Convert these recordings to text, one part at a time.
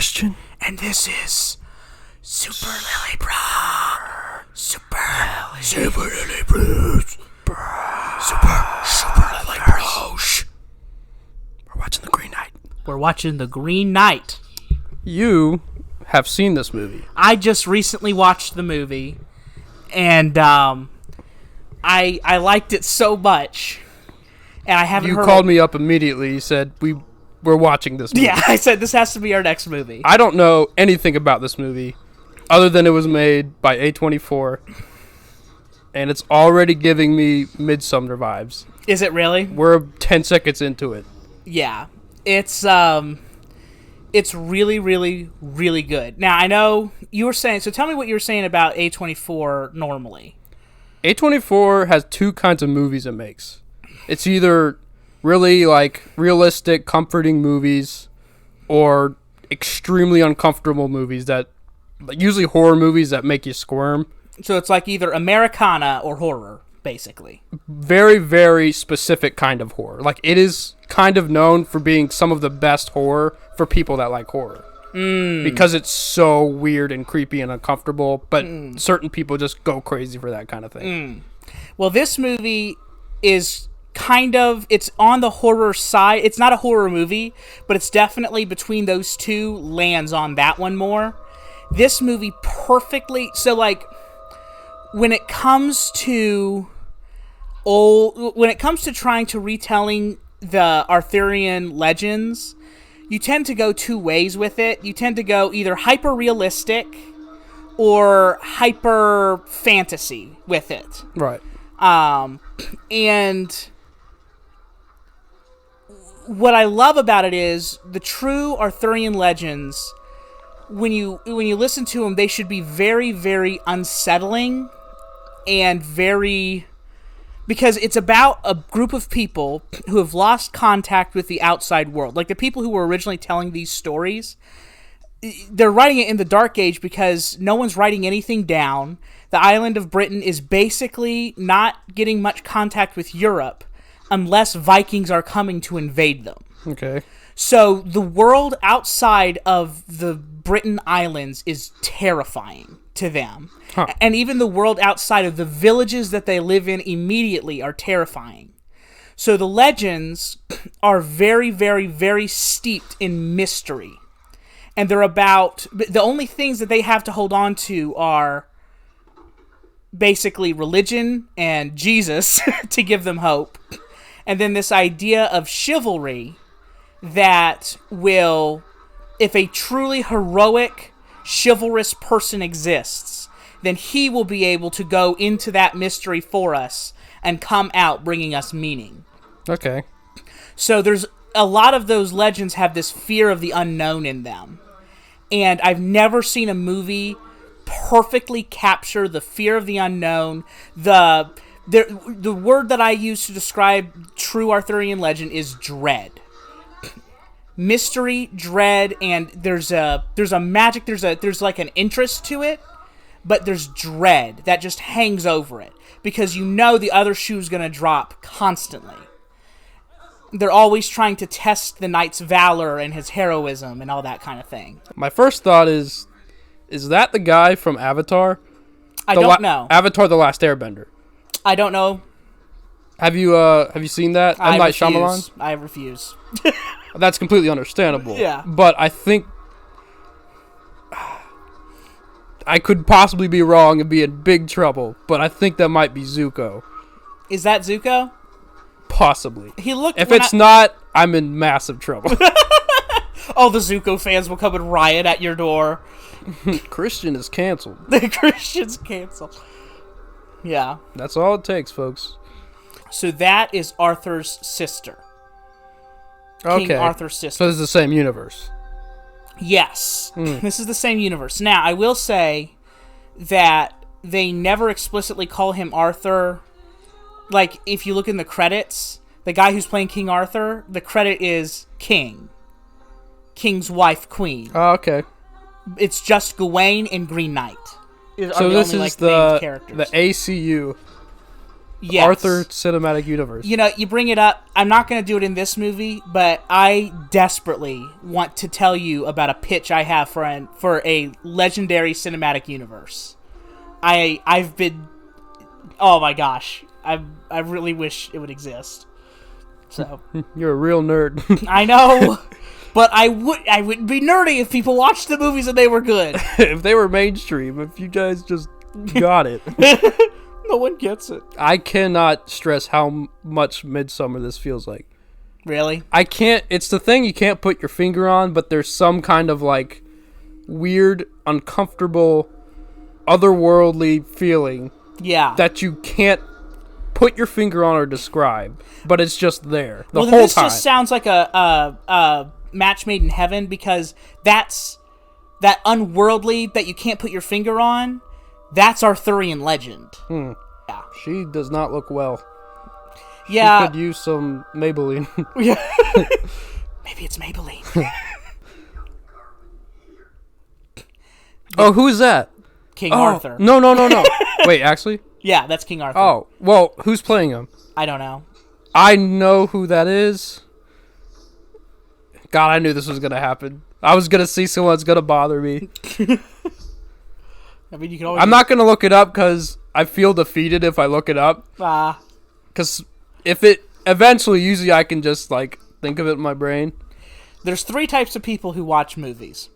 Christian. And this is Super Lilly Bros. Super Lilly Bros. Super Lilly Bros. We're watching The Green Knight. We're watching The Green Knight. You have seen this movie. I just recently watched the movie, and I liked it so much. And I haven't You heard... called me up immediately. You said, we're watching this movie. Yeah, I said this has to be our next movie. I don't know anything about this movie other than it was made by A24, and it's already giving me Midsommar vibes. Is it really? We're 10 seconds into it. Yeah. It's really, really, really good. Now, I know you were saying... So tell me what you were saying about A24 normally. A24 has two kinds of movies it makes. It's either really, realistic, comforting movies or extremely uncomfortable movies that... usually horror movies that make you squirm. So it's like either Americana or horror, basically. Very, very specific kind of horror. It is kind of known for being some of the best horror for people that like horror. Because it's so weird and creepy and uncomfortable, but certain people just go crazy for that kind of thing. Well, this movie is it's on the horror side. It's not a horror movie, but it's definitely between those two, lands on that one more. This movie perfectly... So, when it comes to trying to retelling the Arthurian legends, you tend to go two ways with it. You tend to go either hyper-realistic or hyper-fantasy with it. Right. And what I love about it is the true Arthurian legends... When you listen to them, they should be very, very unsettling and very... Because it's about a group of people who have lost contact with the outside world. Like the people who were originally telling these stories, they're writing it in the Dark Age because no one's writing anything down. The island of Britain is basically not getting much contact with Europe unless Vikings are coming to invade them. Okay. So the world outside of the Britain Islands is terrifying to them. Huh. And even the world outside of the villages that they live in immediately are terrifying. So the legends are very, very, very steeped in mystery. And they're about... The only things that they have to hold on to are basically religion and Jesus to give them hope. And then this idea of chivalry... that will, if a truly heroic, chivalrous person exists, then he will be able to go into that mystery for us and come out bringing us meaning. Okay. So there's a lot of those legends have this fear of the unknown in them. And I've never seen a movie perfectly capture the fear of the unknown. The word that I use to describe true Arthurian legend is dread. Mystery, dread, and there's a magic, there's like an interest to it, but there's dread that just hangs over it because you know the other shoe's gonna drop constantly. They're always trying to test the knight's valor and his heroism and all that kind of thing. My first thought is that the guy from Avatar? I don't know. Avatar: The Last Airbender. I don't know. Have you seen that? M. Night Shyamalan? I refuse. That's completely understandable. Yeah. But I think I could possibly be wrong and be in big trouble, but I think that might be Zuko. Is that Zuko? Possibly. He looked... If it's not, I'm in massive trouble. All the Zuko fans will come and riot at your door. Christian is canceled. The Christian's canceled. Yeah. That's all it takes, folks. So that is Arthur's sister. Okay. King Arthur's sister. So this is the same universe. Yes. This is the same universe. Now, I will say that they never explicitly call him Arthur. Like, if you look in the credits, the guy who's playing King Arthur, the credit is King. King's wife, Queen. Oh, okay. It's just Gawain and Green Knight. So this is the ACU. Yes. Arthur Cinematic Universe. You know, you bring it up. I'm not going to do it in this movie, but I desperately want to tell you about a pitch I have for a legendary cinematic universe. I've been... Oh my gosh. I really wish it would exist. So You're a real nerd. I know, but I wouldn't be nerdy if people watched the movies and they were good. If they were mainstream, if you guys just got it. No one gets it. I cannot stress how much Midsummer this feels like. Really? I can't. It's the thing you can't put your finger on, but there's some kind of like weird, uncomfortable, otherworldly feeling. Yeah. That you can't put your finger on or describe, but it's just there the whole this time. Just sounds like a match made in heaven, because that's that unworldly that you can't put your finger on. That's Arthurian legend. Yeah. She does not look well. Yeah. She could use some Maybelline. Yeah. Maybe it's Maybelline. Oh, who is that? King Arthur. No. Wait, actually? Yeah, that's King Arthur. Oh, well, who's playing him? I don't know. I know who that is. God, I knew this was going to happen. I was going to see someone that's going to bother me. I mean, you can always... I'm not going to look it up because I feel defeated if I look it up. Because if it... Eventually, usually I can just, like, think of it in my brain. There's 3 types of people who watch movies.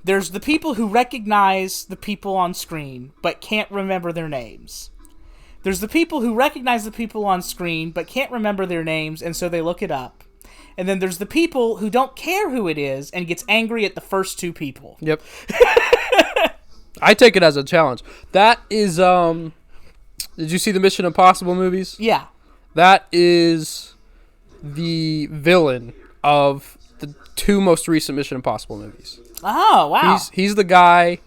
There's the people who recognize the people on screen, but can't remember their names. There's the people who recognize the people on screen, but can't remember their names, and so they look it up. And then there's the people who don't care who it is and gets angry at the first 2 people. Yep. I take it as a challenge. That is, did you see the Mission Impossible movies? Yeah. That is the villain of the 2 most recent Mission Impossible movies. Oh, wow. He's the guy,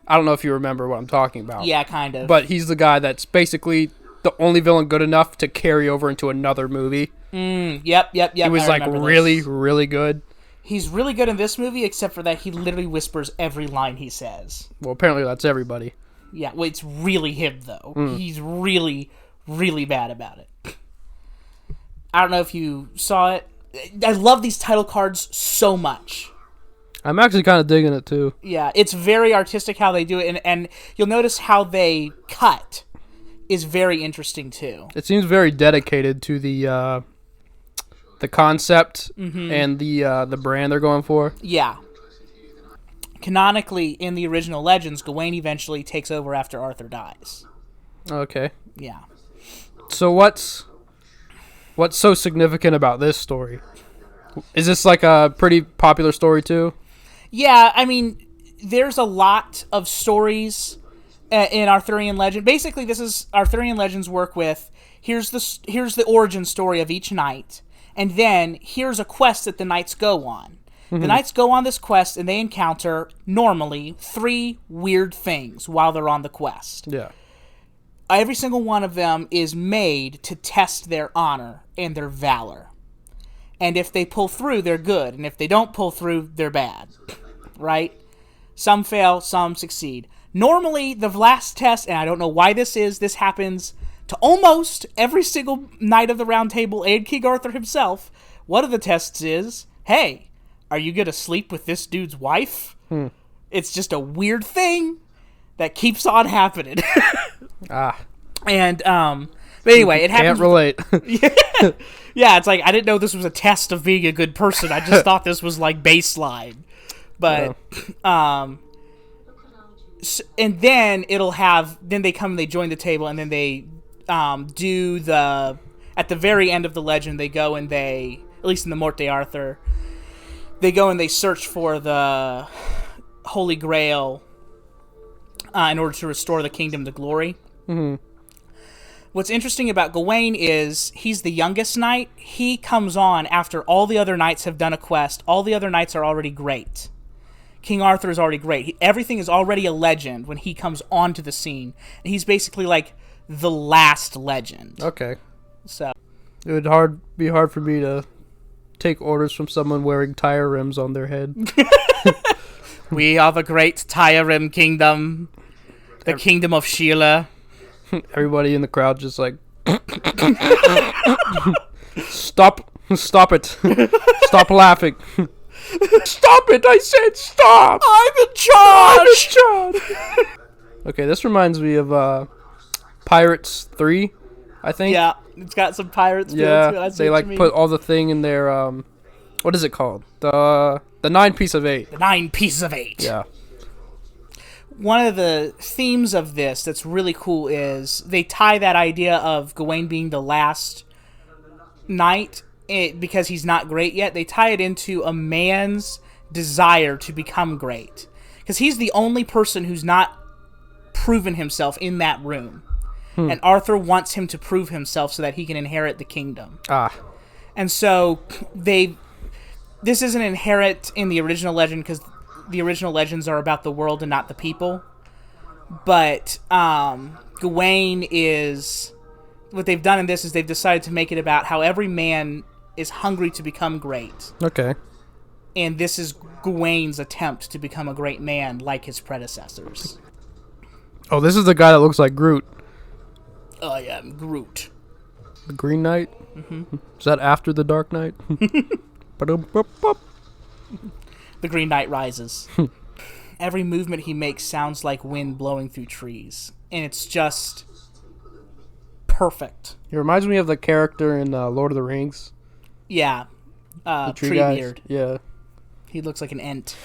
I don't know if you remember what I'm talking about. Yeah, kind of. But he's the guy that's basically the only villain good enough to carry over into another movie. Yep. He was like really, really good. He's really good in this movie, except for that he literally whispers every line he says. Well, apparently that's everybody. Yeah, well, it's really him, though. He's really, really bad about it. I don't know if you saw it. I love these title cards so much. I'm actually kind of digging it, too. Yeah, it's very artistic how they do it, and you'll notice how they cut is very interesting, too. It seems very dedicated to the concept and the brand they're going for. Yeah. Canonically, in the original Legends, Gawain eventually takes over after Arthur dies. Okay. Yeah. So what's so significant about this story? Is this like a pretty popular story, too? Yeah, I mean, there's a lot of stories in Arthurian legend. Basically, this is Arthurian legends work with, here's the origin story of each knight, and then here's a quest that the knights go on. The knights go on this quest, and they encounter, normally, 3 weird things while they're on the quest. Yeah. Every single one of them is made to test their honor and their valor. And if they pull through, they're good. And if they don't pull through, they're bad. Right? Some fail, some succeed. Normally, the last test, and I don't know why this happens to almost every single Knight of the Round Table and King Arthur himself. One of the tests is, hey, are you going to sleep with this dude's wife? It's just a weird thing that keeps on happening. And, but anyway, it happens. Can't relate. Yeah, it's like, I didn't know this was a test of being a good person. I just thought this was like baseline. But, and then then they come and they join the table, and then they do at the very end of the legend, they go and at least in the Morte Arthur, they go and they search for the Holy Grail in order to restore the kingdom to glory. What's interesting about Gawain is he's the youngest knight. He comes on after all the other knights have done a quest. All the other knights are already great. King Arthur is already great. Everything is already a legend when he comes onto the scene. And he's basically like the last legend. Okay. So it would be hard for me to take orders from someone wearing tire rims on their head. We are the great tire rim kingdom. The kingdom of Sheila. Everybody in the crowd just like Stop it. Stop laughing. Stop it, I said stop. I'm in charge. Okay, this reminds me of Pirates 3, I think. Yeah, it's got some pirates. Yeah, they like put all the thing in their what is it called? The 9 piece of 8. The 9 pieces of 8. Yeah. One of the themes of this that's really cool is they tie that idea of Gawain being the last knight because he's not great yet. They tie it into a man's desire to become great. Because he's the only person who's not proven himself in that room. And Arthur wants him to prove himself so that he can inherit the kingdom. And so this isn't inherent in the original legend because the original legends are about the world and not the people. But Gawain is... What they've done in this is they've decided to make it about how every man is hungry to become great. Okay. And this is Gawain's attempt to become a great man like his predecessors. Oh, this is the guy that looks like Groot. I am Groot. The Green Knight? Mm-hmm. Is that after the Dark Knight? The Green Knight rises. Every movement he makes sounds like wind blowing through trees. And it's just perfect. He reminds me of the character in Lord of the Rings. Yeah. The Treebeard. Beard. Yeah. He looks like an Ent.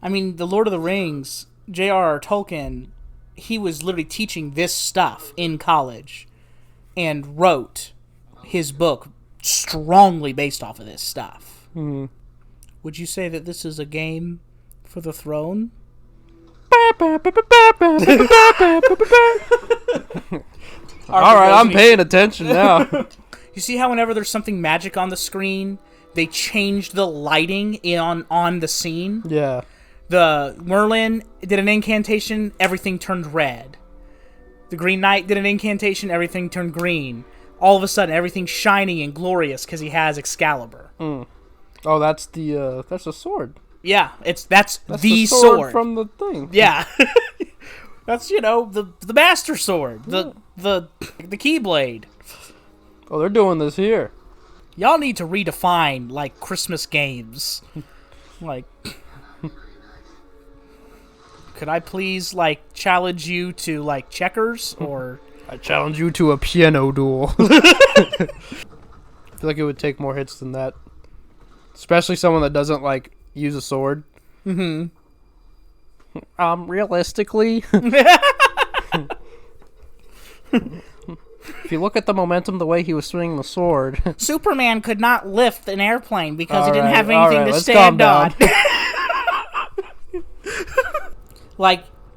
I mean, the Lord of the Rings, J.R.R. Tolkien, he was literally teaching this stuff in college and wrote his book strongly based off of this stuff. Mm-hmm. Would you say that this is a game for the throne? All right, I'm paying attention now. You see how whenever there's something magic on the screen, they changed the lighting on the scene? Yeah. The Merlin did an incantation, everything turned red. The Green Knight did an incantation, everything turned green. All of a sudden, everything's shiny and glorious because he has Excalibur. Mm. Oh, that's the sword. Yeah, that's the sword from the thing. Yeah, that's the Master Sword, the Keyblade. Oh, they're doing this here. Y'all need to redefine like Christmas games, like. Could I please, challenge you to, checkers, or... I challenge you to a piano duel. I feel like it would take more hits than that. Especially someone that doesn't, use a sword. Mm-hmm. Realistically... If you look at the momentum, the way he was swinging the sword... Superman could not lift an airplane because he didn't have anything to stand on.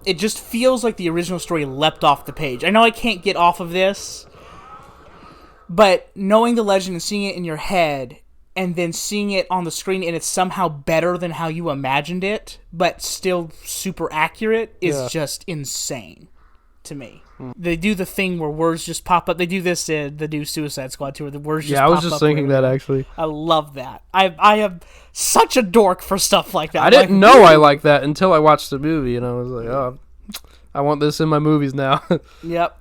It just feels like the original story leapt off the page. I know I can't get off of this, but knowing the legend and seeing it in your head, and then seeing it on the screen, and it's somehow better than how you imagined it, but still super accurate, is just insane to me. They do the thing where words just pop up. They do this in the new Suicide Squad too, where the words just pop up. Yeah, I was just thinking that, actually. I love that. I am such a dork for stuff like that. I didn't know I liked that until I watched the movie, and I was like, oh, I want this in my movies now. Yep.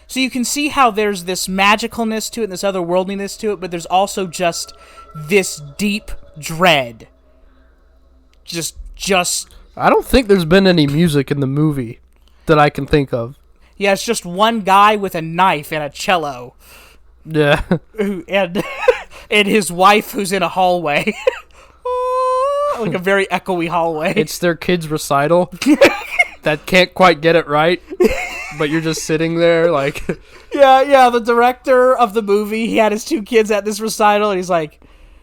So you can see how there's this magicalness to it and this otherworldliness to it, but there's also just this deep dread. Just... I don't think there's been any music in the movie that I can think of. Yeah, it's just one guy with a knife and a cello. Yeah. And his wife who's in a hallway. Like a very echoey hallway. It's their kid's recital that can't quite get it right, but you're just sitting there like... Yeah, the director of the movie, he had his 2 kids at this recital, and he's like,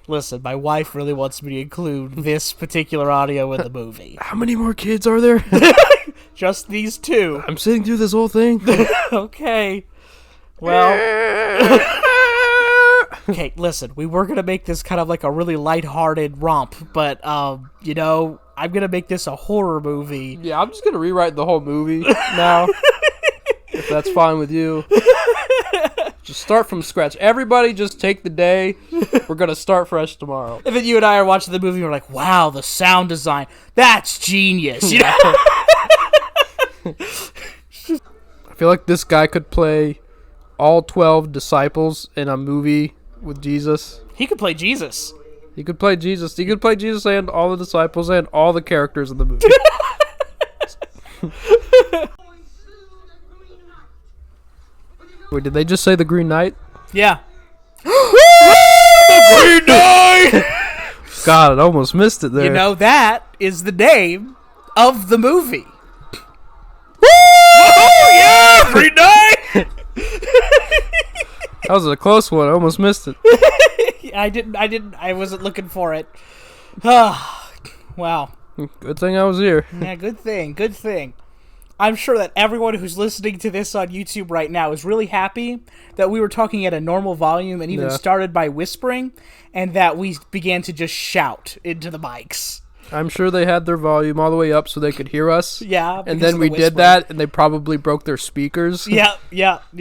listen, my wife really wants me to include this particular audio in the movie. How many more kids are there? Just these 2. I'm sitting through this whole thing. Okay. Well... Okay, listen, we were going to make this kind of like a really lighthearted romp, but, I'm going to make this a horror movie. Yeah, I'm just going to rewrite the whole movie now, if that's fine with you. Just start from scratch. Everybody just take the day. We're going to start fresh tomorrow. And then you and I are watching the movie and we're like, wow, the sound design, that's genius. You know? I feel like this guy could play all 12 disciples in a movie with Jesus. He could play Jesus. He could play Jesus. He could play Jesus and all the disciples and all the characters in the movie. Wait, did they just say the Green Knight? Yeah. The Green Knight! God, I almost missed it there. You know, that is the name of the movie. Oh, yeah! Green Knight! That was a close one. I almost missed it. I wasn't looking for it. Wow. Good thing I was here. Yeah, good thing. I'm sure that everyone who's listening to this on YouTube right now is really happy that we were talking at a normal volume and even started by whispering, and that we began to just shout into the mics. I'm sure they had their volume all the way up so they could hear us. Yeah. And then we did that, and they probably broke their speakers. Yep.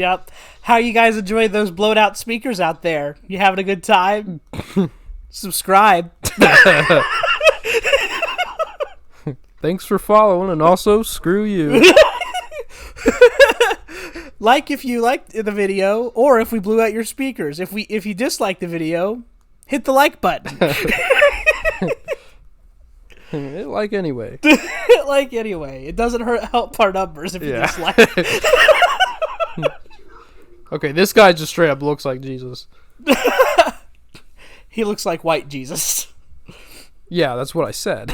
How you guys enjoy those blowed out speakers out there? You having a good time? Subscribe. Thanks for following, and also, screw you. Like if you liked the video, or if we blew out your speakers. If you dislike the video, hit the like button. Like anyway. Like anyway. It doesn't help our numbers if you dislike. Okay, this guy just straight up looks like Jesus. He looks like white Jesus. Yeah, that's what I said.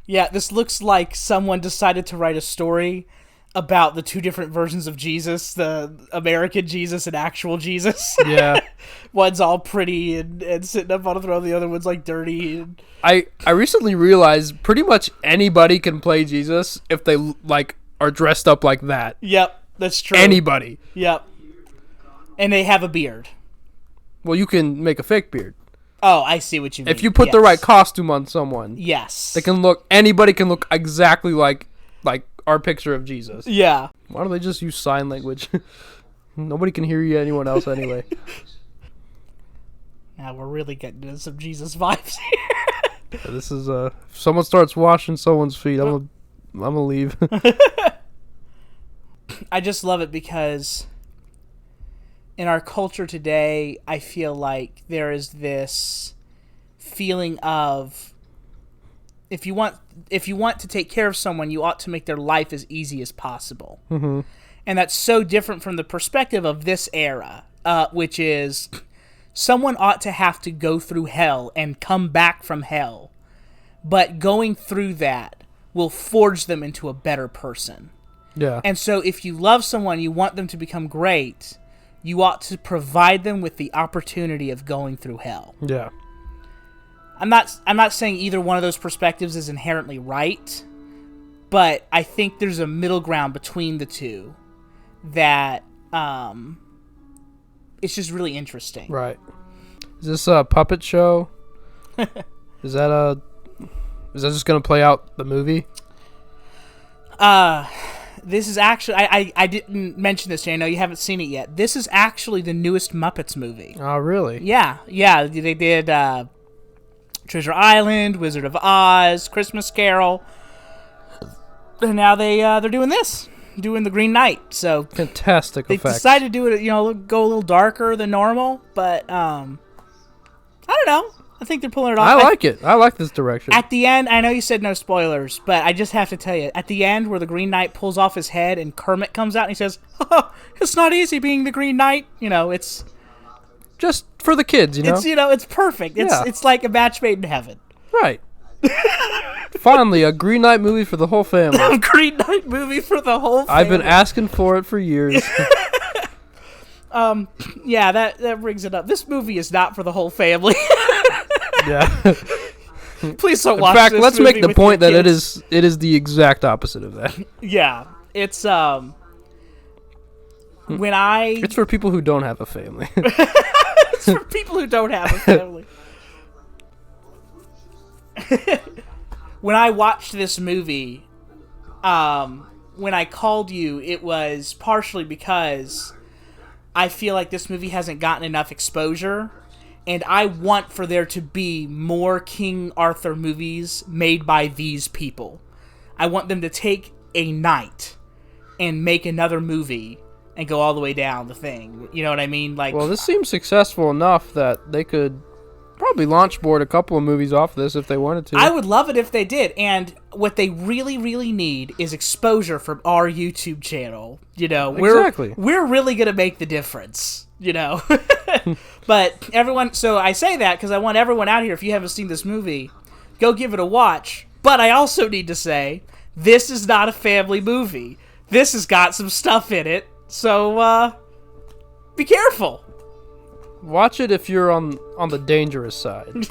Yeah, this looks like someone decided to write a story about the two different versions of Jesus, the American Jesus and actual Jesus. Yeah. One's all pretty and sitting up on a throne, the other one's like dirty. I recently realized pretty much anybody can play Jesus if they like are dressed up like that. Yep, that's true. Anybody. Yep. And they have a beard. Well, you can make a fake beard. Oh, I see what you mean. If you put the right costume on someone. Yes. Anybody can look exactly like our picture of Jesus. Yeah. Why don't they just use sign language? Nobody can hear you, anyone else anyway. Now we're really getting into some Jesus vibes here. This is if someone starts washing someone's feet, I'm gonna leave. I just love it because in our culture today, I feel like there is this feeling of if you want to take care of someone, you ought to make their life as easy as possible. Mm-hmm. And that's so different from the perspective of this era, which is someone ought to have to go through hell and come back from hell. But going through that will forge them into a better person. Yeah. And so if you love someone, you want them to become great, you ought to provide them with the opportunity of going through hell. Yeah. I'm not saying either one of those perspectives is inherently right, but I think there's a middle ground between the two that it's just really interesting. Right. Is this a puppet show? Is that just gonna play out the movie? This is actually I didn't mention this to you. I know you haven't seen it yet. This is actually the newest Muppets movie. Oh, really? Yeah. They did Treasure Island, Wizard of Oz, Christmas Carol, and now they're doing this, doing the Green Knight. So fantastic they effects. decided to do it, go a little darker than normal, but I don't know. I think they're pulling it off. I like it. I like this direction. At the end, I know you said no spoilers, but I just have to tell you, at the end where the Green Knight pulls off his head and Kermit comes out and he says, "Oh, it's not easy being the Green Knight." It's just for the kids, It's perfect. It's like a match made in heaven. Right. Finally, a Green Knight movie for the whole family. A Green Knight movie for the whole family. I've been asking for it for years. Yeah, that brings it up. This movie is not for the whole family. Yeah. Please don't watch this. In fact, this let's movie make the with point your that kids. it is the exact opposite of that. Yeah. It's It's for people who don't have a family. It's for people who don't have a family. When I watched this movie, when I called you, it was partially because I feel like this movie hasn't gotten enough exposure, and I want for there to be more King Arthur movies made by these people. I want them to take a night and make another movie and go all the way down the thing. You know what I mean? Like, well, this seems successful enough that they could probably launch board a couple of movies off this if they wanted to. I would love it if they did. And what they really, really need is exposure from our YouTube channel. You know, we're really going to make the difference, you know. But everyone, so I say that because I want everyone out here, if you haven't seen this movie, go give it a watch. But I also need to say, this is not a family movie. This has got some stuff in it. So, be careful. Watch it if you're on the dangerous side.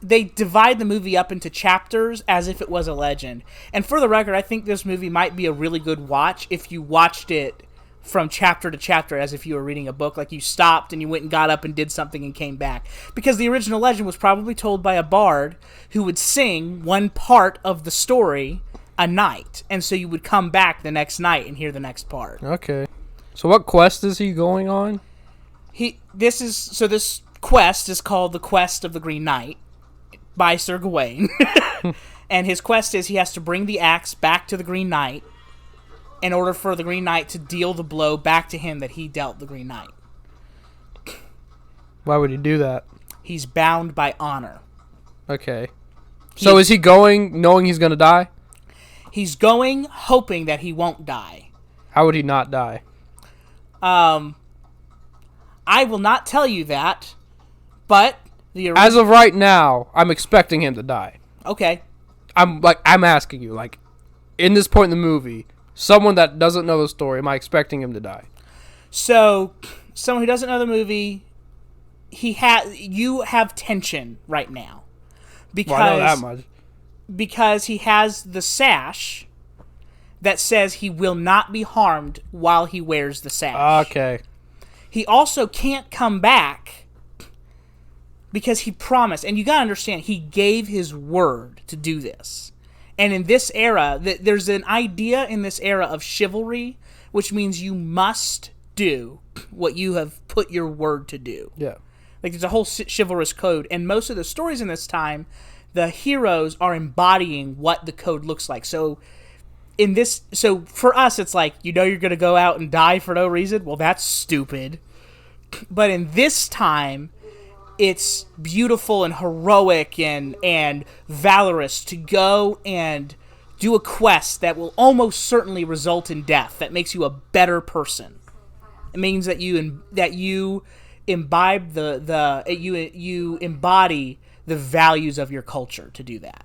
They divide the movie up into chapters as if it was a legend. And for the record, I think this movie might be a really good watch if you watched it from chapter to chapter as if you were reading a book. Like you stopped and you went and got up and did something and came back. Because the original legend was probably told by a bard who would sing one part of the story a night. And so you would come back the next night and hear the next part. Okay. So what quest is he going on? This quest is called the Quest of the Green Knight by Sir Gawain. And his quest is he has to bring the axe back to the Green Knight in order for the Green Knight to deal the blow back to him that he dealt the Green Knight. Why would he do that? He's bound by honor. Okay. So is he going knowing he's going to die? He's going hoping that he won't die. How would he not die? I will not tell you that, but as of right now, I'm expecting him to die. Okay. I'm asking you, like, in this point in the movie, someone that doesn't know the story, am I expecting him to die? So, someone who doesn't know the movie, you have tension right now. Because, well, I know that much. Because he has the sash that says he will not be harmed while he wears the sash. Okay. He also can't come back because he promised. And you got to understand, he gave his word to do this. And in this era, there's an idea in this era of chivalry, which means you must do what you have put your word to do. Yeah. Like there's a whole chivalrous code. And most of the stories in this time, the heroes are embodying what the code looks like. So for us, it's like, you know you're going to go out and die for no reason? Well, that's stupid. But in this time, it's beautiful and heroic and valorous to go and do a quest that will almost certainly result in death, that makes you a better person. It means that you imbibe you embody the values of your culture to do that.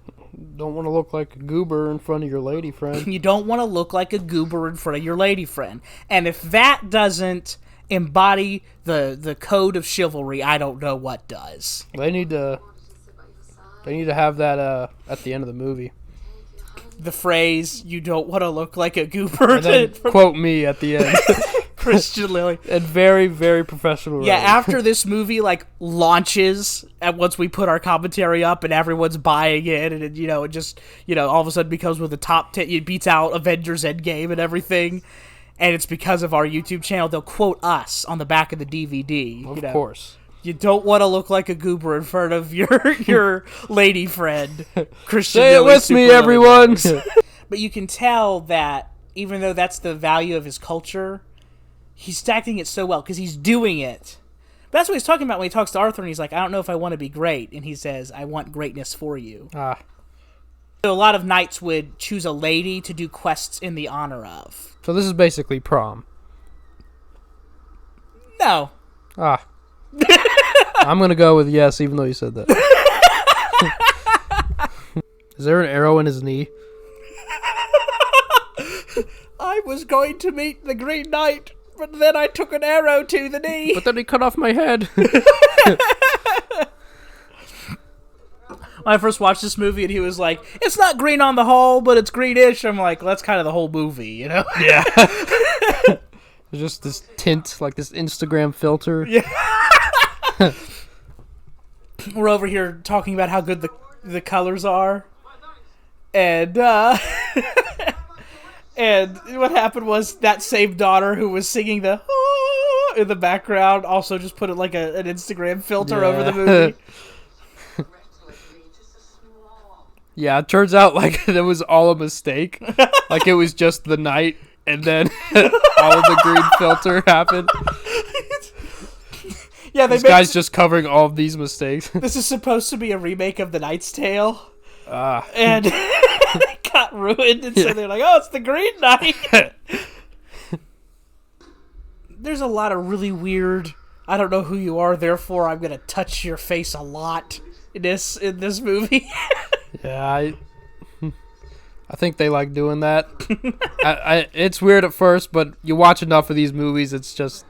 Don't want to look like a goober in front of your lady friend. You don't want to look like a goober in front of your lady friend. And if that doesn't embody the code of chivalry, I don't know what does. They need to have that at the end of the movie. The phrase, you don't want to look like a goober. And then quote me at the end. Christian Lilly. And very, very professional. Yeah, after this movie launches, and once we put our commentary up and everyone's buying it, and it just all of a sudden becomes with the top 10, it beats out Avengers Endgame and everything, and it's because of our YouTube channel. They'll quote us on the back of the DVD. Of course. You don't want to look like a goober in front of your lady friend, Christian. Say it with me, everyone. But you can tell that even though that's the value of his culture, he's stacking it so well because he's doing it. But that's what he's talking about when he talks to Arthur, and he's like, I don't know if I want to be great. And he says, I want greatness for you. Ah. So a lot of knights would choose a lady to do quests in the honor of. So this is basically prom. No. Ah. I'm going to go with yes, even though you said that. Is there an arrow in his knee? I was going to meet the Green Knight, but then I took an arrow to the knee. But then he cut off my head. When I first watched this movie and he was like, it's not green on the whole, but it's greenish, I'm like, well, that's kind of the whole movie, you know? Yeah. There's just this tint, like this Instagram filter. Yeah. We're over here talking about how good the colors are. And and what happened was that same daughter who was singing the in the background also just put it like an Instagram filter over the movie. Yeah, it turns out like it was all a mistake. Like it was just the night, and then all of the green filter happened. Yeah, this guy's just covering all of these mistakes. This is supposed to be a remake of The Knight's Tale, and it got ruined, and so they're like, "Oh, it's the Green Knight." There's a lot of really weird. I don't know who you are, therefore I'm gonna touch your face a lot in this movie. Yeah, I think they like doing that. It's weird at first, but you watch enough of these movies, it's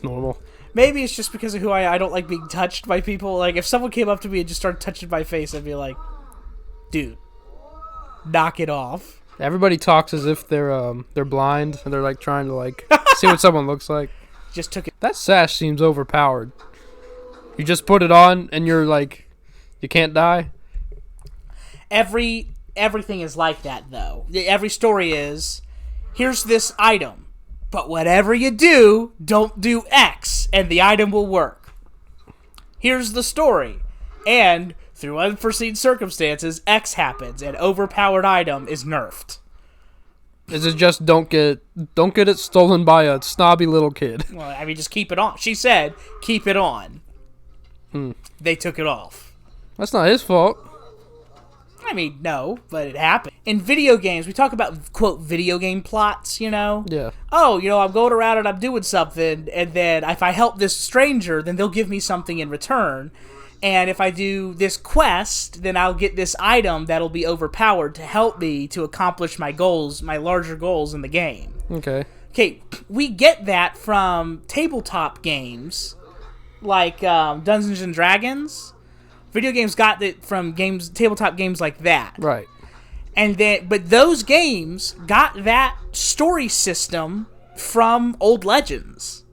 normal. Maybe it's just because of who I don't like being touched by people. Like, if someone came up to me and just started touching my face, I'd be like, dude, knock it off. Everybody talks as if they're blind, and they're, like, trying to, like, see what someone looks like. Just took it. That sash seems overpowered. You just put it on, and you're, like, you can't die? Everything is like that, though. Every story is, here's this item. But whatever you do, don't do X, and the item will work. Here's the story. And, through unforeseen circumstances, X happens, and overpowered item is nerfed. Is it just don't get it stolen by a snobby little kid? Well, I mean, just keep it on. She said, keep it on. They took it off. That's not his fault. I mean, no, but it happened. In video games, we talk about, quote, video game plots, you know? Yeah. Oh, I'm going around and I'm doing something, and then if I help this stranger, then they'll give me something in return. And if I do this quest, then I'll get this item that'll be overpowered to help me to accomplish my goals, my larger goals in the game. Okay. Okay, we get that from tabletop games, like Dungeons and Dragons. Video games got it from tabletop games like that. Right. But those games got that story system from old legends.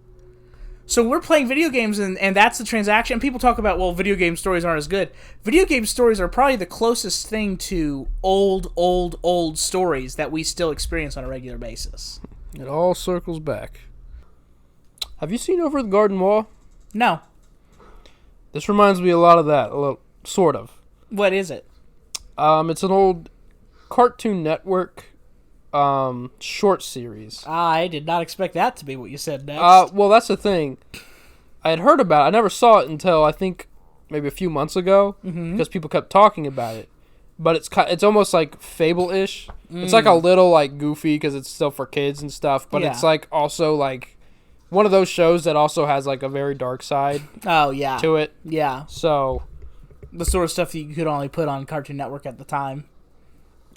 So we're playing video games, and that's the transaction. People talk about, well, video game stories aren't as good. Video game stories are probably the closest thing to old stories that we still experience on a regular basis. It all circles back. Have you seen Over the Garden Wall? No. This reminds me a lot of that, sort of. What is it? It's an old Cartoon Network short series. I did not expect that to be what you said next. Well, that's the thing. I had heard about it. I never saw it until I think maybe a few months ago because people kept talking about it. But it's almost like Fable-ish. It's like a little like goofy because it's still for kids and stuff. But it's like also like one of those shows that also has like a very dark side. Oh yeah. To it. Yeah. So the sort of stuff that you could only put on Cartoon Network at the time.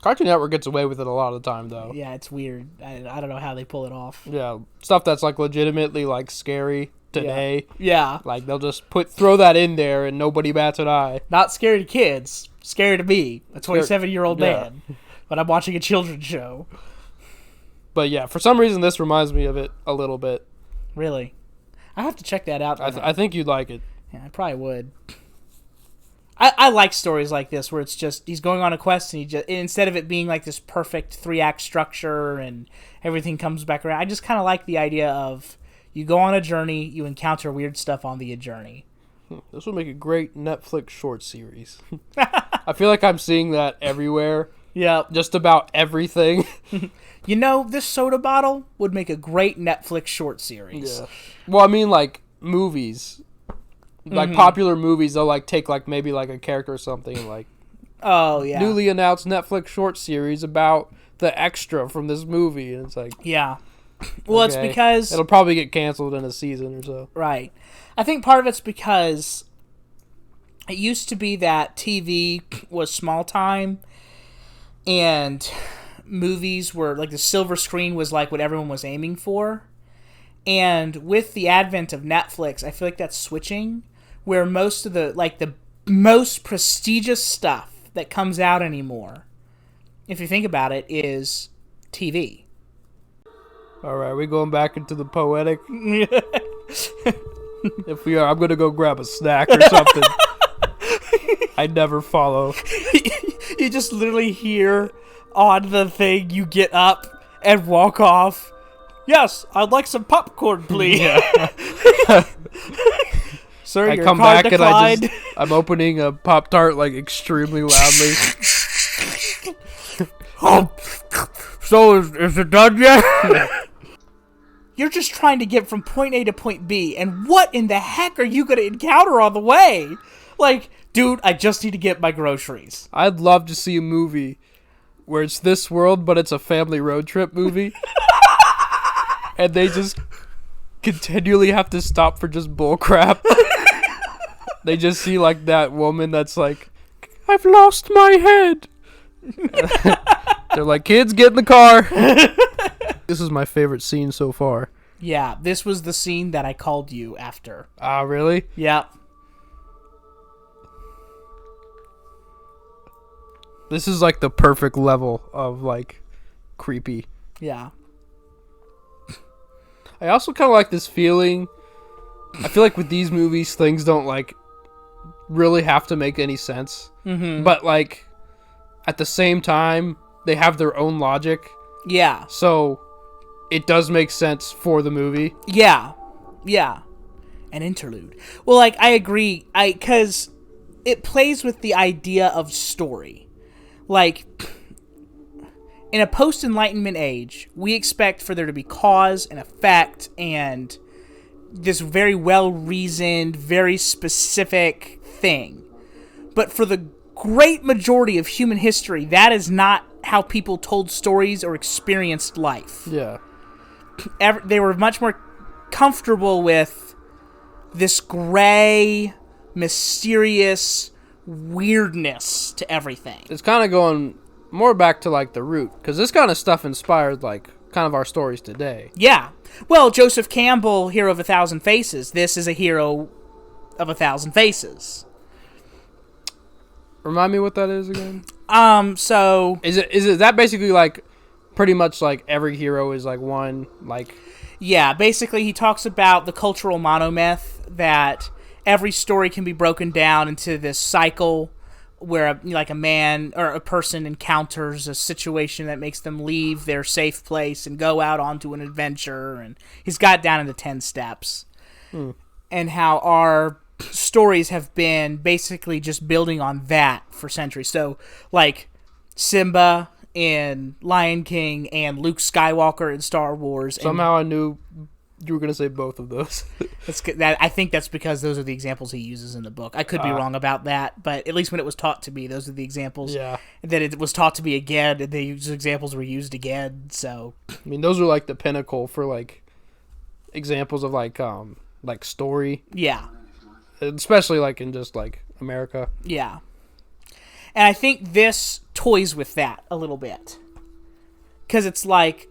Cartoon Network gets away with it a lot of the time, though. Yeah, it's weird. I don't know how they pull it off. Yeah, stuff that's like legitimately like scary today. Yeah. Like they'll just throw that in there and nobody bats an eye. Not scary to kids. Scary to me, a 27-year-old man. But I'm watching a children's show. But yeah, for some reason this reminds me of it a little bit. Really? I have to check that out. I think you'd like it. Yeah, I probably would. I like stories like this where it's just he's going on a quest and instead of it being like this perfect 3-act structure and everything comes back around, I just kind of like the idea of you go on a journey, you encounter weird stuff on the journey. This would make a great Netflix short series. I feel like I'm seeing that everywhere. Yeah. Just about everything. This soda bottle would make a great Netflix short series. Yeah. Well, I mean, like, movies. Like, popular movies, they'll, like, take, like, maybe, like, a character or something and, like... Oh, yeah. Newly announced Netflix short series about the extra from this movie. And it's like... Yeah. Well, okay. It's because... It'll probably get canceled in a season or so. Right. I think part of it's because it used to be that TV was small time and movies were like the silver screen was like what everyone was aiming for. And with the advent of Netflix, I feel like that's switching where most of the most prestigious stuff that comes out anymore, if you think about it, is TV. All right, we going back into the poetic? If we are, I'm going to go grab a snack or something. I never follow. You just literally hear on the thing, you get up and walk off. Yes, I'd like some popcorn, please. Sir, I your come card back declined. and I'm opening a Pop-Tart like extremely loudly. So is it done yet? You're just trying to get from point A to point B, and what in the heck are you going to encounter on the way? Like, dude, I just need to get my groceries. I'd love to see a movie where it's this world, but it's a family road trip movie. And they just continually have to stop for just bull crap. They just see like that woman that's like, I've lost my head. They're like, kids, get in the car. This is my favorite scene so far. Yeah, this was the scene that I called you after. Ah, really? Yeah. This is like the perfect level of like creepy. Yeah. I also kind of like this feeling. I feel like with these movies, things don't like really have to make any sense. Mm-hmm. But like at the same time, they have their own logic. Yeah. So it does make sense for the movie. Yeah. Yeah. An interlude. Well, like, I agree. Because it plays with the idea of story. Like, in a post-Enlightenment age, we expect for there to be cause and effect and this very well-reasoned, very specific thing. But for the great majority of human history, that is not how people told stories or experienced life. Yeah. They were much more comfortable with this gray, mysterious weirdness to everything. It's kind of going more back to like the root, because this kind of stuff inspired like kind of our stories today. Yeah. Well, Joseph Campbell, Hero of 1,000 Faces. This is a hero of 1,000 faces. Remind me what that is again? So Is it that basically like pretty much like every hero is like one like yeah, basically he talks about the cultural monomyth that every story can be broken down into this cycle where a man or a person encounters a situation that makes them leave their safe place and go out onto an adventure, and he's got down into 10 steps. And how our stories have been basically just building on that for centuries. So, like, Simba in Lion King and Luke Skywalker in Star Wars. somehow I knew you were going to say both of those. I think that's because those are the examples he uses in the book. I could be wrong about that, but at least when it was taught to me, those are the examples. Yeah. That it was taught to me again, and these examples were used again, so... I mean, those are like the pinnacle for like examples of like story, Yeah. especially like in just like America. Yeah. And I think this toys with that a little bit. Because it's like,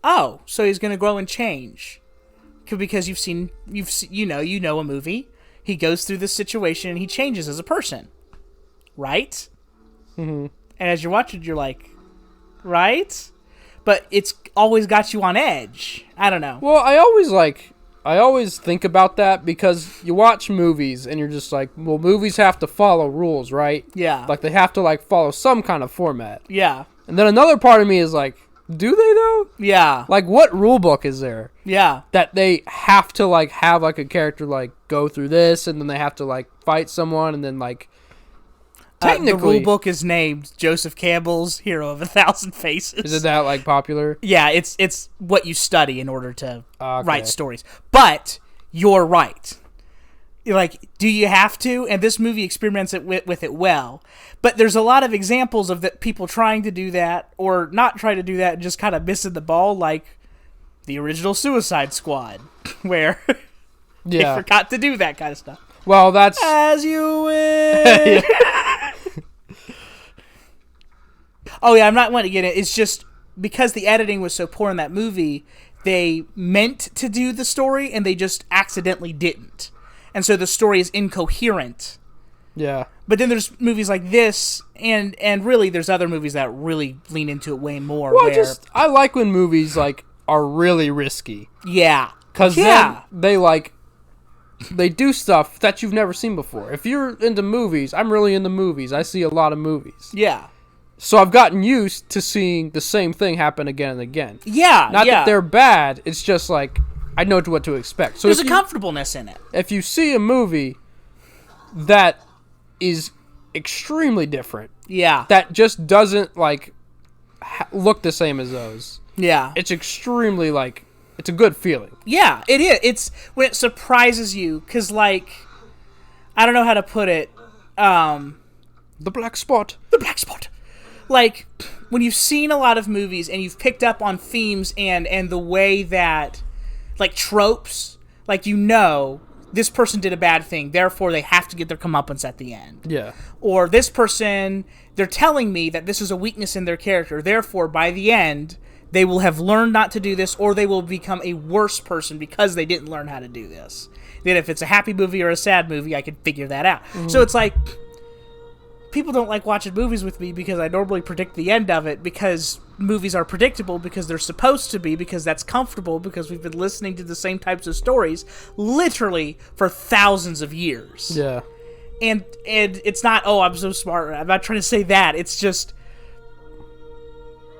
oh, so he's going to grow and change. Because you know a movie. He goes through this situation and he changes as a person. Right? Mm-hmm. And as you're watching, you're like, right? But it's always got you on edge. I don't know. Well, I always think about that because you watch movies and you're just like, well, movies have to follow rules, right? Yeah. Like they have to like follow some kind of format. Yeah. And then another part of me is like, do they though? Yeah. Like what rule book is there Yeah. that they have to like have like a character like go through this and then they have to like fight someone and then like technically the rule book is named Joseph Campbell's Hero of 1,000 Faces. is it that like popular? Yeah, it's what you study in order to Okay. write stories. But you're right. You're like, do you have to? And this movie experiments with it well. But there's a lot of examples of that people trying to do that or not trying to do that and just kind of missing the ball, like the original Suicide Squad, where they Yeah. forgot to do that kind of stuff. Well, that's As you wish. Oh yeah, I'm not wanting to get it. It's just because the editing was so poor in that movie, they meant to do the story and they just accidentally didn't. And so the story is incoherent. yeah. But then there's movies like this, and really there's other movies that really lean into it way more. Well, where, I like when movies like are really risky yeah, because yeah, then they do stuff that you've never seen before. If you're into movies, I'm really into movies. I see a lot of movies. yeah, So I've gotten used to seeing the same thing happen again and again. yeah. Not that they're bad. It's just like I know what to expect. So there's a comfortableness in it. If you see a movie that is extremely different, that just doesn't like look the same as those, it's extremely like it's a good feeling. Yeah, it is. It's when it surprises you because like I don't know how to put it. The black spot. Like when you've seen a lot of movies and you've picked up on themes and the way that like tropes, like this person did a bad thing, therefore they have to get their comeuppance at the end. Yeah. Or this person, they're telling me that this is a weakness in their character, therefore by the end they will have learned not to do this, or they will become a worse person because they didn't learn how to do this. Then if it's a happy movie or a sad movie, I can figure that out. So it's like, people don't like watching movies with me because I normally predict the end of it, because movies are predictable, because they're supposed to be, because that's comfortable, because we've been listening to the same types of stories literally for thousands of years. Yeah. And it's not, oh, I'm so smart. I'm not trying to say that. It's just,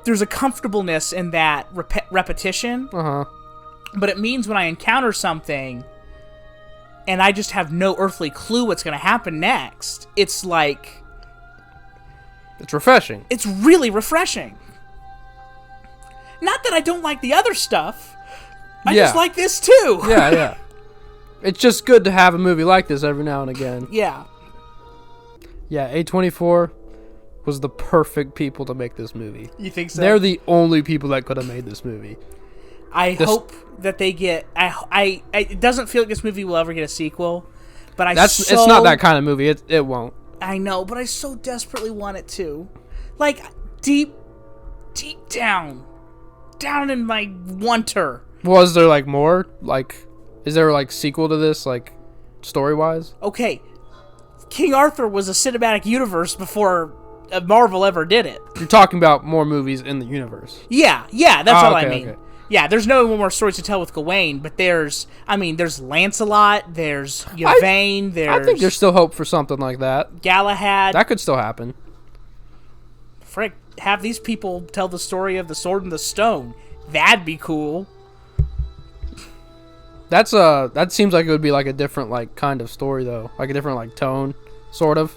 there's a comfortableness in that repetition. But it means when I encounter something and I just have no earthly clue what's going to happen next, it's like... It's refreshing. It's really refreshing. Not that I don't like the other stuff. I just like this too. Yeah. It's just good to have a movie like this every now and again. Yeah. Yeah, A24 was the perfect people to make this movie. You think so? They're the only people that could have made this movie. I hope that they get... it doesn't feel like this movie will ever get a sequel, but it's not that kind of movie. It won't. I know, but I so desperately want it to. Like, deep down in my wanter. Was there, like, more? Like, is there, like, sequel to this, like, story-wise? Okay. King Arthur was a cinematic universe before Marvel ever did it. You're talking about more movies in the universe. Yeah, that's all I mean. Okay. Yeah, there's no more stories to tell with Gawain, but there's Lancelot, there's Yvain, there's... I think there's still hope for something like that. Galahad. That could still happen. Frick, have these people tell the story of the Sword and the Stone. That'd be cool. That seems like it would be like a different like kind of story though, like a different like tone, sort of.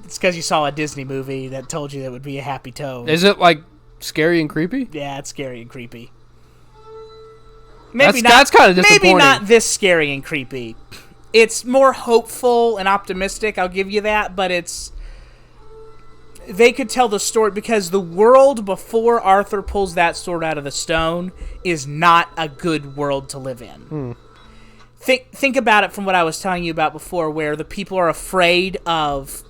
It's because you saw a Disney movie that told you that would be a happy tone. Is it like scary and creepy? Yeah, it's scary and creepy. That's kind of disappointing. Maybe not this scary and creepy. It's more hopeful and optimistic, I'll give you that, but they could tell the story because the world before Arthur pulls that sword out of the stone is not a good world to live in. Think about it from what I was telling you about before, where the people are afraid of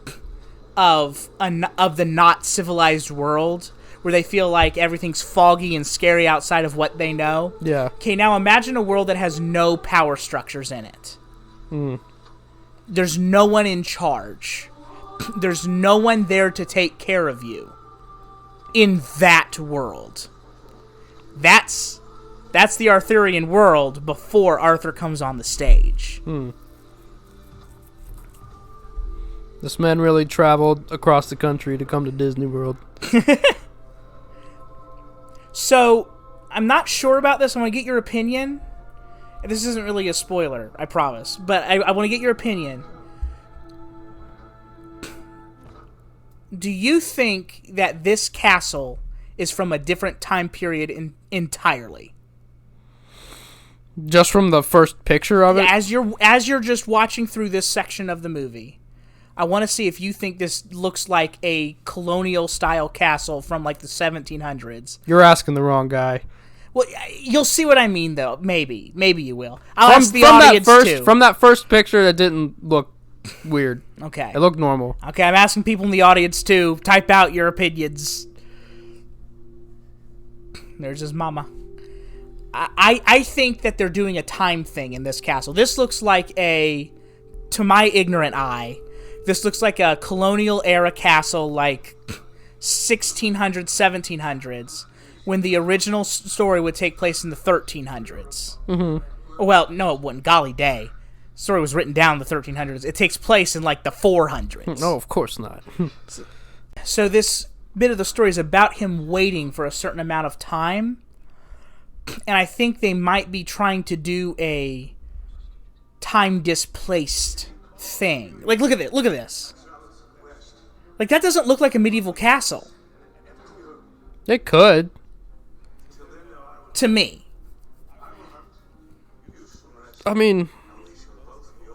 the not civilized world, where they feel like everything's foggy and scary outside of what they know. Yeah. Okay, now imagine a world that has no power structures in it. There's no one in charge. There's no one there to take care of you in that world. That's the Arthurian world before Arthur comes on the stage. This man really traveled across the country to come to Disney World. So, I'm not sure about this. I want to get your opinion. This isn't really a spoiler, I promise. But I want to get your opinion. Do you think that this castle is from a different time period entirely? Just from the first picture of it? As you're just watching through this section of the movie, I want to see if you think this looks like a colonial-style castle from, like, the 1700s. You're asking the wrong guy. Well, you'll see what I mean, though. Maybe you will. I'll ask the audience, too. From that first picture, that didn't look weird. Okay. It looked normal. Okay, I'm asking people in the audience, too. Type out your opinions. There's his mama. I think that they're doing a time thing in this castle. This looks like to my ignorant eye, this looks like a colonial era castle, like 1600s, 1700s, when the original story would take place in the 1300s. Well, no, it wouldn't. Golly day. The story was written down in the 1300s. It takes place in, like, the 400s. No, of course not. So this bit of the story is about him waiting for a certain amount of time And I think they might be trying to do a time-displaced thing. Like, look at it. Look at this. Like, that doesn't look like a medieval castle. It could. To me. I mean,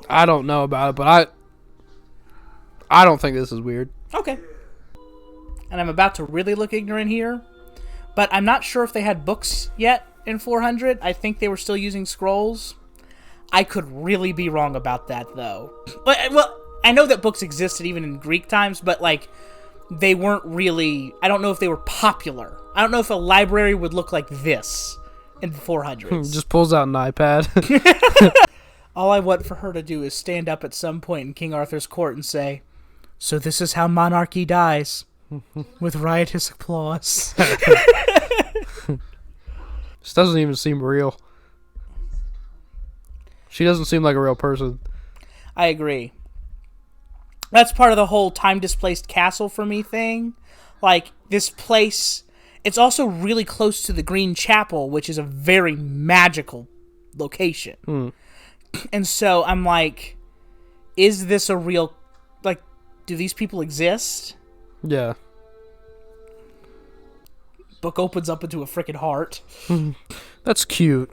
I don't know about it, but I don't think this is weird. Okay. And I'm about to really look ignorant here, but I'm not sure if they had books yet in 400. I think they were still using scrolls. I could really be wrong about that, though. Well, I know that books existed even in Greek times, but, like, they weren't really... I don't know if they were popular. I don't know if a library would look like this in the 400s. Just pulls out an iPad. All I want for her to do is stand up at some point in King Arthur's court and say, "So this is how monarchy dies." With riotous applause. This doesn't even seem real. She doesn't seem like a real person. I agree. That's part of the whole time-displaced castle for me thing. Like, this place... It's also really close to the Green Chapel, which is a very magical location. And so I'm like, is this a real... Like, do these people exist? Yeah. Book opens up into a freaking heart. That's cute.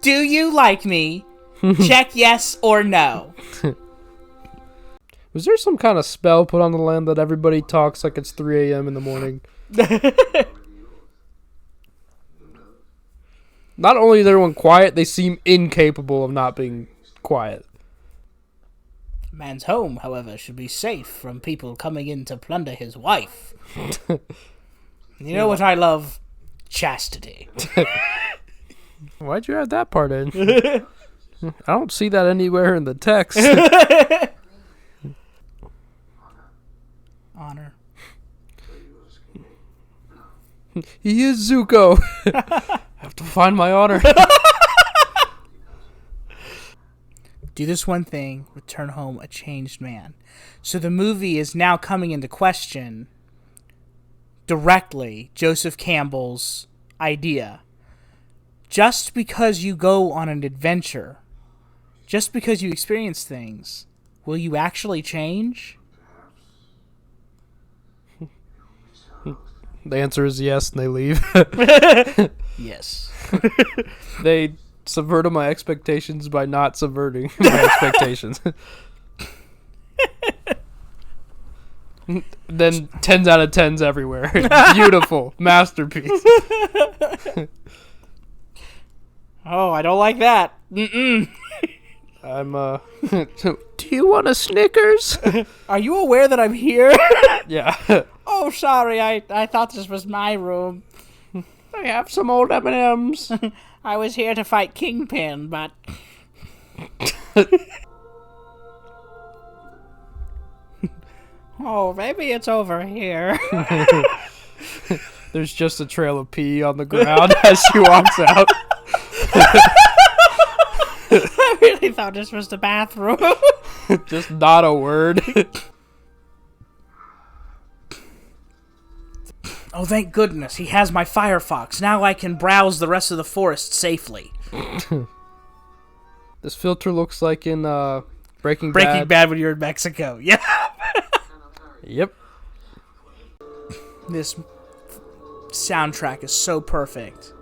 Do you like me? Check yes or no. Was there some kind of spell put on the land that everybody talks like it's 3 a.m. in the morning? Not only is everyone quiet, they seem incapable of not being quiet. Man's home, however, should be safe from people coming in to plunder his wife. You know what I love? Chastity. Why'd you add that part in? I don't see that anywhere in the text. Honor. He is Zuko. I have to find my honor. Do this one thing, return home a changed man. So the movie is now coming into question directly Joseph Campbell's idea. Just because you go on an adventure, just because you experience things, will you actually change? The answer is yes, and they leave. Yes. They subverted my expectations by not subverting my expectations. Then 10s out of 10s everywhere. Beautiful. Masterpiece. Oh, I don't like that. I'm, do you want a Snickers? Are you aware that I'm here? Yeah. Oh, sorry, I thought this was my room. I have some old M&Ms. I was here to fight Kingpin, but... Oh, maybe it's over here. There's just a trail of pee on the ground as she walks out. I really thought this was the bathroom. Just not a word. Oh, thank goodness, he has my Firefox. Now I can browse the rest of the forest safely. This filter looks like in Breaking Bad. Breaking Bad when you're in Mexico. Yeah. Yep. This soundtrack is so perfect.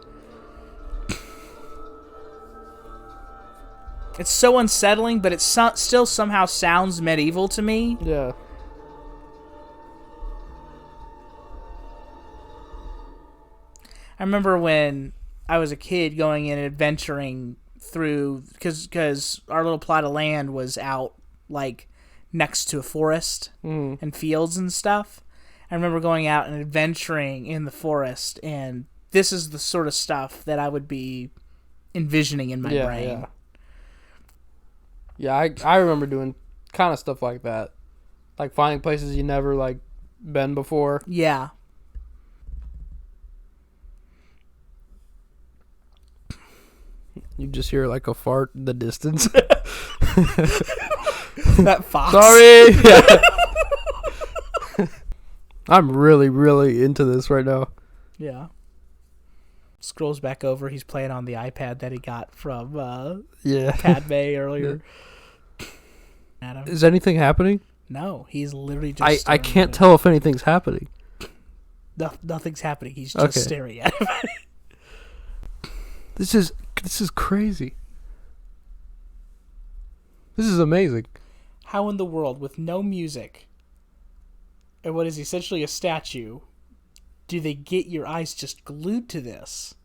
It's so unsettling, but it still somehow sounds medieval to me. Yeah. I remember when I was a kid going in and adventuring through, because our little plot of land was out, like, next to a forest and fields and stuff. I remember going out and adventuring in the forest, and this is the sort of stuff that I would be envisioning in my brain. Yeah, I remember doing kind of stuff like that. Like finding places you never, like, been before. Yeah. You just hear, like, a fart in the distance. That fox. Sorry! I'm really, really into this right now. Yeah. Scrolls back over. He's playing on the iPad that he got from Padme earlier. Adam. Is anything happening? No, he's literally just. I can't tell if anything's happening. Nothing's happening. He's just staring at him. This is crazy. This is amazing. How in the world, with no music, and what is essentially a statue, do they get your eyes just glued to this?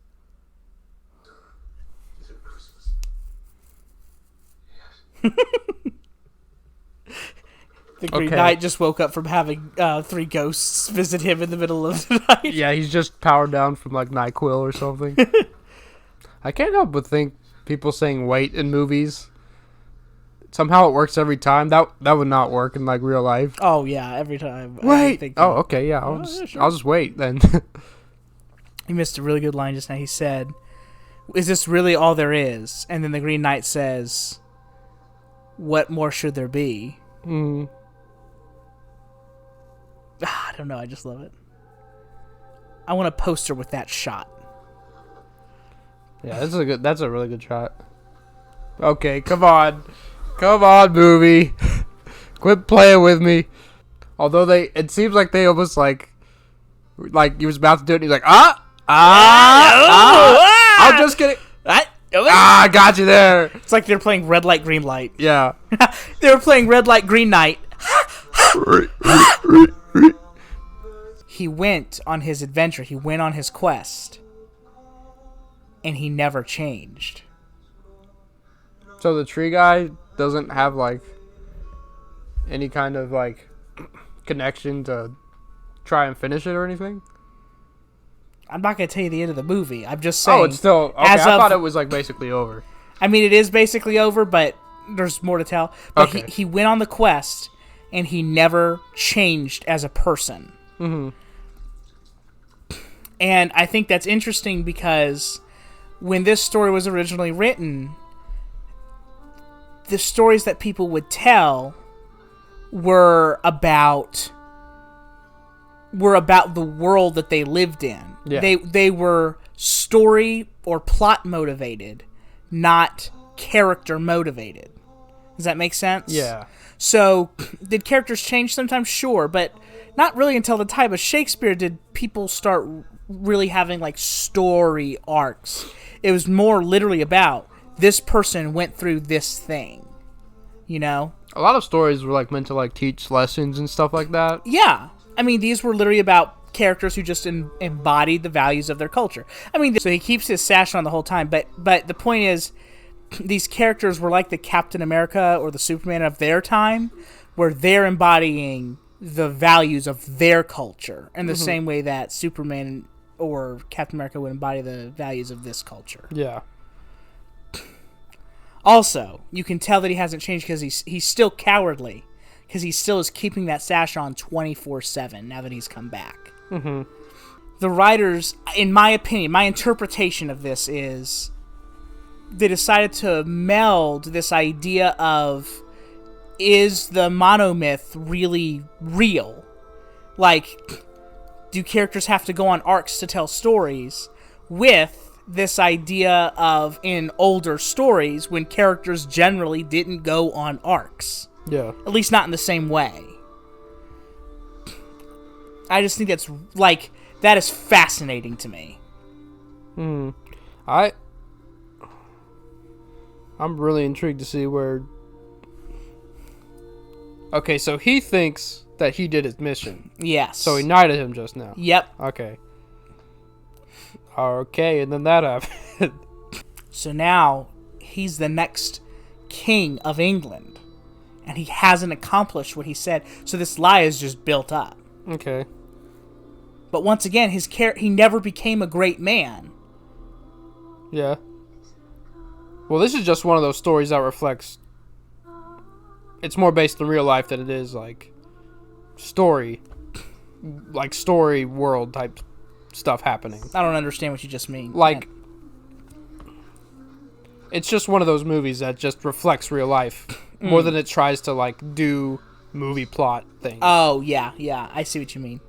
The Green Knight just woke up from having 3 ghosts visit him in the middle of the night. Yeah, he's just powered down from like NyQuil or something. I can't help but think people saying wait in movies, somehow it works every time. That would not work in like real life. Oh yeah, every time. Wait. Okay, yeah. I'll just wait then. He missed a really good line just now. He said, "Is this really all there is?" And then the Green Knight says, "What more should there be?" I don't know. I just love it. I want a poster with that shot. Yeah, that's a really good shot. Okay, come on, movie, quit playing with me. Although it seems like they almost like he was about to do it, and he's like, I'm just kidding. I got you there. It's like they're playing red light, green light. Yeah, they were playing red light, green night. He went on his adventure. He went on his quest. And he never changed. So the tree guy doesn't have like any kind of like connection to try and finish it or anything? I'm not going to tell you the end of the movie. I'm just saying. Oh, it's still... Okay, I thought it was like basically over. I mean, it is basically over, but there's more to tell. But he went on the quest, and he never changed as a person. Mm-hmm. And I think that's interesting because when this story was originally written, the stories that people would tell were about the world that they lived in. Yeah. They were story or plot motivated, not character motivated. Does that make sense? Yeah. So, did characters change sometimes? Sure, but not really until the time of Shakespeare did people start really having like story arcs. It was more literally about this person went through this thing, you know? A lot of stories were like meant to like teach lessons and stuff like that. Yeah. I mean, these were literally about characters who just embodied the values of their culture. I mean, so he keeps his sash on the whole time, but the point is, these characters were like the Captain America or the Superman of their time, where they're embodying the values of their culture in the same way that Superman or Captain America would embody the values of this culture. Yeah. Also, you can tell that he hasn't changed because he's still cowardly, because he still is keeping that sash on 24/7 now that he's come back. Mm-hmm. The writers, in my opinion, my interpretation of this is they decided to meld this idea of, is the monomyth really real? Like, do characters have to go on arcs to tell stories, with this idea of, in older stories, when characters generally didn't go on arcs. Yeah. At least not in the same way. I just think that's, like, that is fascinating to me. I'm really intrigued to see where... Okay, so he thinks that he did his mission. Yes. So he knighted him just now. Yep. Okay, and then that happened. So now, he's the next king of England. And he hasn't accomplished what he said. So this lie is just built up. Okay. But once again, he never became a great man. Yeah. Well, this is just one of those stories that reflects... It's more based in real life than it is, like, story world type stuff happening. I don't understand what you just mean. Like, it's just one of those movies that just reflects real life more than it tries to, like, do movie plot things. Oh, yeah, I see what you mean.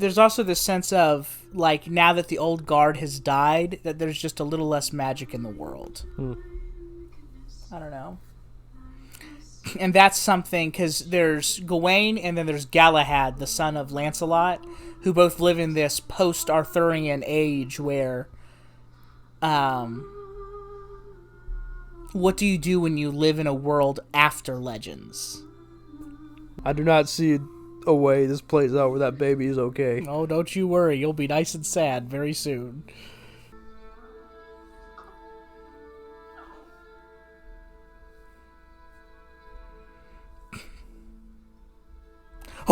there's also this sense of, like, now that the old guard has died, that there's just a little less magic in the world. I don't know. And that's something, because there's Gawain and then there's Galahad, the son of Lancelot, who both live in this post-Arthurian age where, what do you do when you live in a world after Legends? I do not see a way this plays out where that baby is okay. Oh, don't you worry. You'll be nice and sad very soon.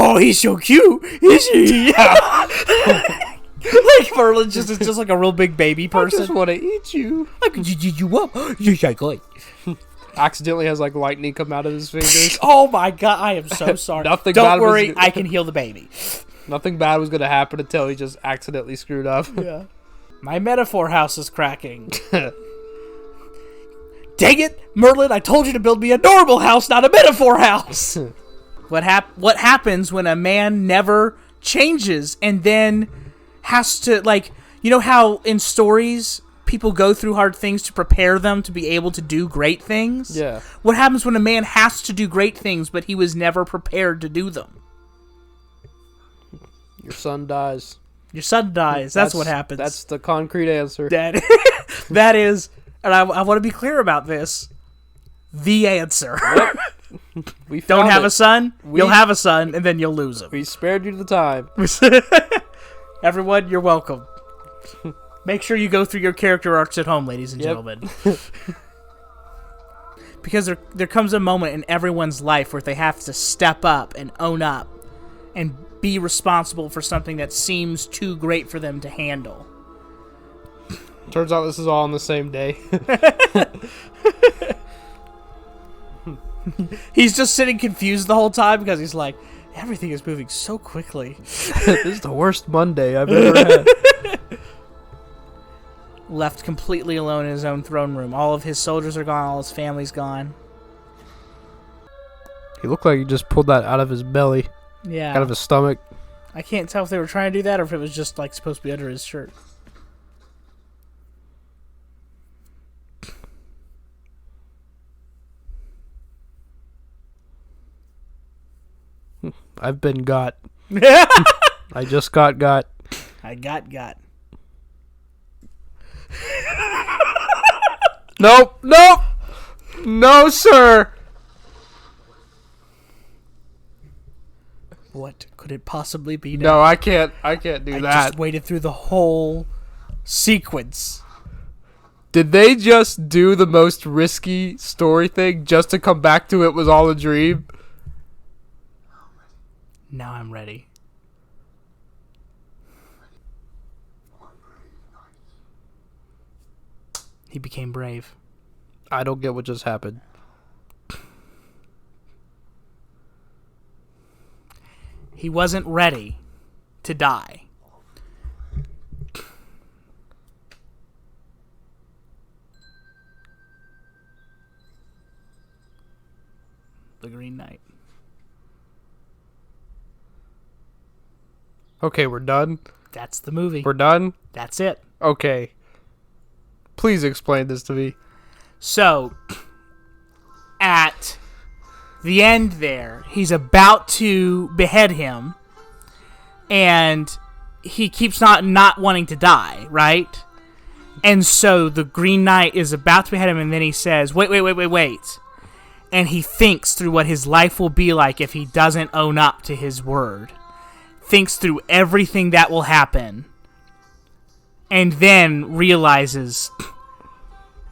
Oh, he's so cute, is he? Yeah. Like Merlin's is just like a real big baby person. I just want to eat you. I could eat you up. Yes, I could. Accidentally has like lightning come out of his fingers. Oh my god, I am so sorry. Don't worry, I can heal the baby. Nothing bad was going to happen until he just accidentally screwed up. Yeah. My metaphor house is cracking. Dang it, Merlin, I told you to build me a normal house, not a metaphor house. What happens when a man never changes and then has to, like, you know how in stories people go through hard things to prepare them to be able to do great things? Yeah. What happens when a man has to do great things but he was never prepared to do them? Your son dies. Your son dies. That's what happens. That's the concrete answer. That is, and I want to be clear about this, the answer. Yep. We Don't have a son, you'll have a son, and then you'll lose him. We spared you the time. Everyone, you're welcome. Make sure you go through your character arcs at home, ladies and gentlemen. Because there comes a moment in everyone's life where they have to step up and own up and be responsible for something that seems too great for them to handle. Turns out this is all on the same day. He's just sitting confused the whole time because he's like, everything is moving so quickly. This is the worst Monday I've ever had. Left completely alone in his own throne room. All of his soldiers are gone. All his family's gone. He looked like he just pulled that out of his belly. Yeah. Out of his stomach. I can't tell if they were trying to do that or if it was just like supposed to be under his shirt. I've been got. I just got. I got. Nope. No, sir. What could it possibly be now? No, I can't do that. I just waited through the whole sequence. Did they just do the most risky story thing just to come back to it was all a dream? Now I'm ready. He became brave. I don't get what just happened. He wasn't ready to die. The Green Knight. Okay, we're done. That's the movie. We're done? That's it. Okay. Please explain this to me. So, at the end there, he's about to behead him, and he keeps not wanting to die, right? And so the Green Knight is about to behead him, and then he says, wait. And he thinks through what his life will be like if he doesn't own up to his word. Thinks through everything that will happen, and then realizes,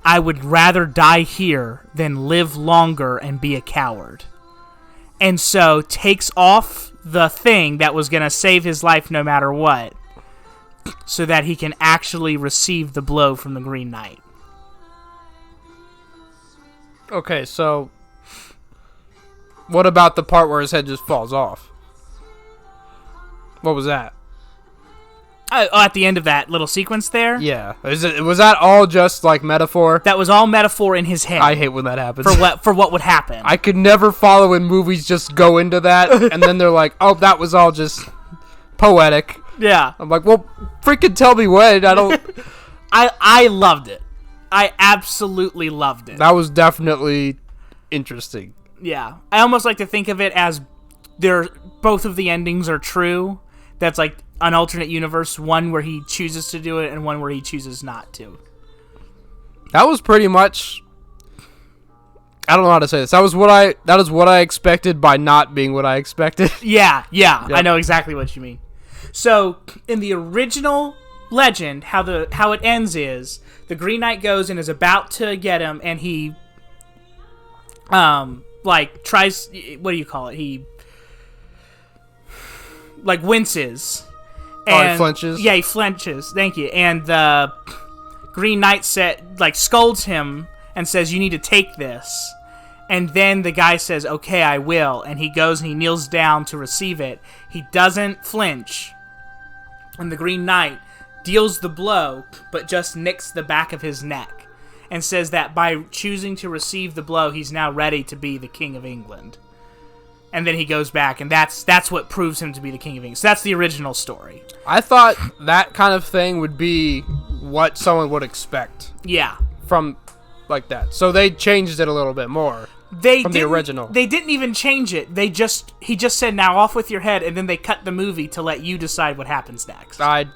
I would rather die here than live longer and be a coward. And so takes off the thing that was going to save his life no matter what, so that he can actually receive the blow from the Green Knight. Okay, so what about the part where his head just falls off? What was that? At the end of that little sequence there? Yeah. Was that all just like metaphor? That was all metaphor in his head. I hate when that happens. For what would happen. I could never follow when movies just go into that and then they're like, oh, that was all just poetic. Yeah. I'm like, well, freaking tell me when. I don't. I loved it. I absolutely loved it. That was definitely interesting. Yeah. I almost like to think of it as both of the endings are true. That's like an alternate universe, one where he chooses to do it and one where he chooses not to. That was pretty much... I don't know how to say this. That is what I expected by not being what I expected. Yeah. Yep. I know exactly what you mean. So, in the original legend, how it ends is the Green Knight goes and is about to get him, and he tries, what do you call it? He winces. And, he flinches? Yeah, he flinches. Thank you. And the Green Knight scolds him and says, "You need to take this." And then the guy says, "Okay, I will." And he goes and he kneels down to receive it. He doesn't flinch. And the Green Knight deals the blow, but just nicks the back of his neck. And says that by choosing to receive the blow, he's now ready to be the King of England. And then he goes back, and that's what proves him to be the King of England. So that's the original story. I thought that kind of thing would be what someone would expect. Yeah. From like that. So they changed it a little bit more. From the original. They didn't even change it. He just said, "Now off with your head," and then they cut the movie to let you decide what happens next. I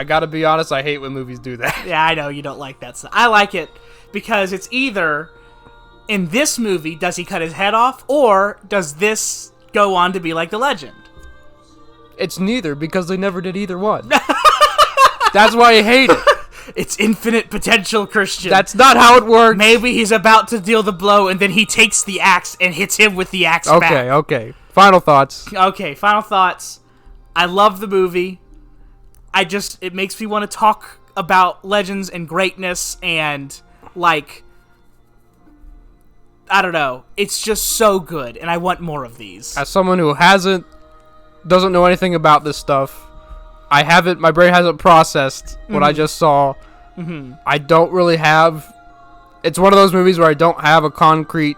gotta be honest, I hate when movies do that. Yeah, I know you don't like that stuff. I like it because it's either in this movie does he cut his head off, or does this go on to be like the legend? It's neither, because they never did either one. That's why I hate it. It's infinite potential, Christian. That's not how it works. Maybe he's about to deal the blow, and then he takes the axe and hits him with the axe back. Okay. Final thoughts. Okay, final thoughts. I love the movie. It makes me want to talk about legends and greatness and, I don't know. It's just so good, and I want more of these. As someone who doesn't know anything about this stuff, my brain hasn't processed what I just saw. Mm-hmm. I don't really have... It's one of those movies where I don't have a concrete,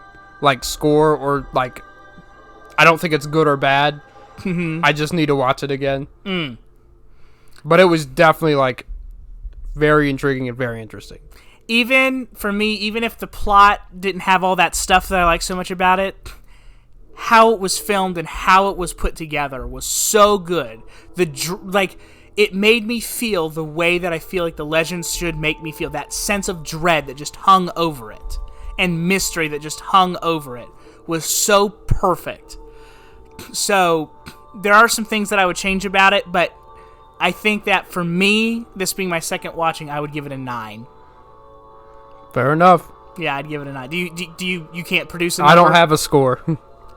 score or, I don't think it's good or bad. Mm-hmm. I just need to watch it again. Mm. But it was definitely, very intriguing and very interesting. Even, for me, even if the plot didn't have all that stuff that I like so much about it, how it was filmed and how it was put together was so good. It made me feel the way that I feel like the legends should make me feel. That sense of dread that just hung over it, and mystery that just hung over it, was so perfect. So, there are some things that I would change about it, but I think that for me, this being my second watching, I would give it a 9. Fair enough. Yeah, I'd give it a 9. Do you can't produce a number? I don't have a score.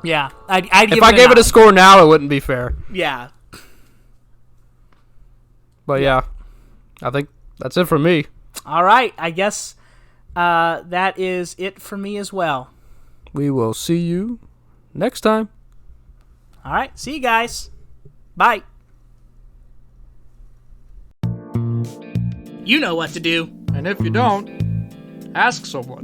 Yeah, I'd give it a 9. If I gave it a score now, it wouldn't be fair. Yeah. But yeah, I think that's it for me. All right, I guess that is it for me as well. We will see you next time. All right, see you guys. Bye. You know what to do. And if you don't, ask someone.